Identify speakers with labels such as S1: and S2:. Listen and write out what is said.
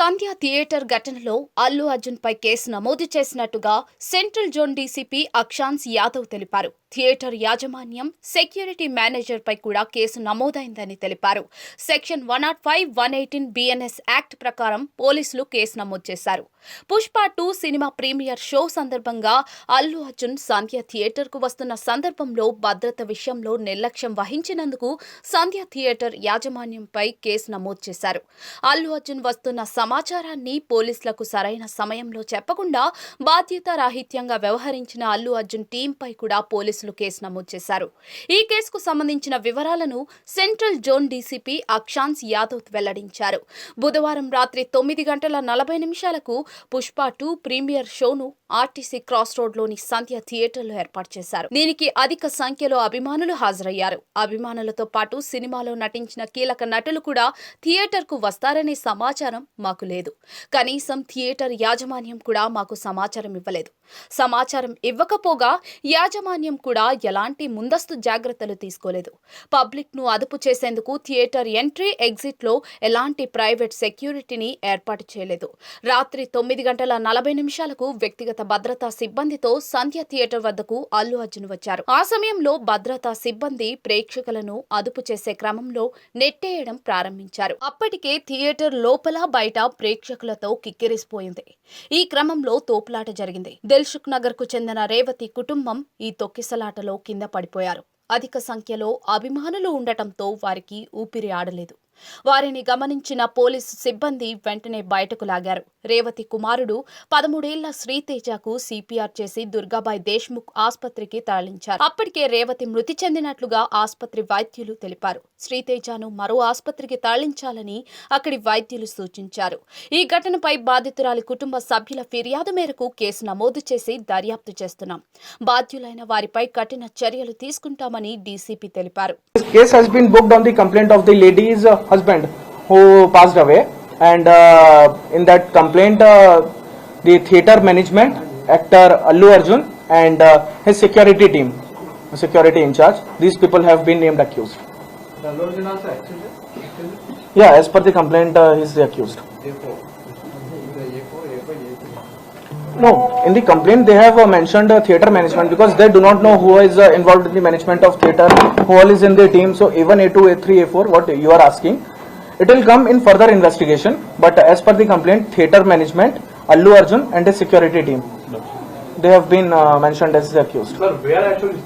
S1: సంధ్య theatre ఘటనలో అల్లు అర్జున్ పై case నమోదు చేసినట్టుగా central zone DCP Akshansh Yadav తెలిపారు. థియేటర్ యాజమాన్యం, సెక్యూరిటీ మేనేజర్ పై కూడా కేసు నమోదైందని తెలిపారు. సెక్షన్ 105, 118 BNS యాక్ట్ ప్రకారం పోలీసులు కేసు నమోదు చేశారు. పుష్ప 2 సినిమా ప్రీమియర్ షో సందర్భంగా అల్లు అర్జున్ సంధ్య థియేటర్ కు వస్తున్న సందర్భంలో భద్రత విషయంలో నిర్లక్ష్యం వహించినందుకు సంధ్య థియేటర్ యాజమాన్యంపై కేసు నమోదు చేశారు. అల్లు అర్జున్ వస్తున్న సమాచారాన్ని పోలీసులకు సరైన సమయంలో చెప్పకుండా బాధ్యతారాహిత్యంగా వ్యవహరించిన అల్లు అర్జున్ టీంపై కూడా పోలీసులు కేసు నమోదు చేశారు. ఈ కేసుకు సంబంధించిన వివరాలను central zone DCP Akshansh Yadav వెల్లడించారు. బుధవారం రాత్రి 9:40 పుష్ప 2 ప్రీమియర్ షోను ఆర్టీసీ క్రాస్ రోడ్ లోని సంధ్య థియేటర్లో ఏర్పాటు చేశారు. దీనికి అధిక సంఖ్యలో అభిమానులు హాజరయ్యారు. అభిమానులతో పాటు సినిమాలో నటించిన కీలక నటులు కూడా థియేటర్ కు వస్తారనే సమాచారం మాకు లేదు. కనీసం థియేటర్ యాజమాన్యం కూడా మాకు సమాచారం ఇవ్వలేదు. సమాచారం ఇవ్వకపోగా యాజమాన్యం కూడా ఎలాంటి ముందస్తు జాగ్రత్తలు తీసుకోలేదు. పబ్లిక్ ను అదుపు చేసేందుకు థియేటర్ ఎంట్రీ, ఎగ్జిట్ లో ఎలాంటి ప్రైవేట్ సెక్యూరిటీని ఏర్పాటు చేయలేదు. రాత్రి 9:40 వ్యక్తిగత భద్రతా సిబ్బందితో సంధ్య థియేటర్ వద్దకు అల్లు అర్జున్ వచ్చారు. ఆ సమయంలో భద్రతా సిబ్బంది ప్రేక్షకులను అదుపు చేసే క్రమంలో నెట్టేయడం ప్రారంభించారు. అప్పటికే థియేటర్ లోపల బయట ప్రేక్షకులతో కిక్కిరిసిపోయింది. ఈ క్రమంలో తోపులాట జరిగింది. దిల్సుఖ్ నగర్ కు చెందిన రేవతి కుటుంబం ఈ తొక్కిసలాటలో కింద పడిపోయారు. అధిక సంఖ్యలో అభిమానులు ఉండటంతో వారికి ఊపిరి ఆడలేదు. వారిని గమనించిన పోలీసు సిబ్బంది వెంటనే బయటకు లాగారు. రేవతి కుమారుడు 13 ఏళ్ల శ్రీతేజకు సిపిఆర్ చేసి దుర్గాబాయ్ దేశ్ముఖ్ ఆసుపత్రికి తరలించారు. అప్పటికే రేవతి మృతి చెందినట్లుగా ఆసుపత్రి వైద్యులు తెలిపారు. శ్రీతేజను మరో ఆసుపత్రికి తరలించాలని అక్కడి వైద్యులు సూచించారు. ఈ ఘటనపై బాధితురాలి కుటుంబ సభ్యుల ఫిర్యాదు మేరకు కేసు నమోదు చేసి దర్యాప్తు చేస్తున్నాం. బాధ్యులైన వారిపై కఠిన చర్యలు తీసుకుంటామని డీసీపీ తెలిపారు.
S2: husband who passed away, and in that complaint the theater management, actor Allu Arjun and his security team, security in charge, these people have been named accused.
S3: Allu Arjun also actually?
S2: Yeah, as per the complaint he is accused. No, in the complaint they have mentioned theater management, because they do not know who is involved in the management of theater, who all is in the team. So even A2, A3, A4, what you are asking, it will come in further investigation. But as per the complaint, theater management, Allu Arjun and his security team, they have been mentioned as accused.
S3: Sir, where actually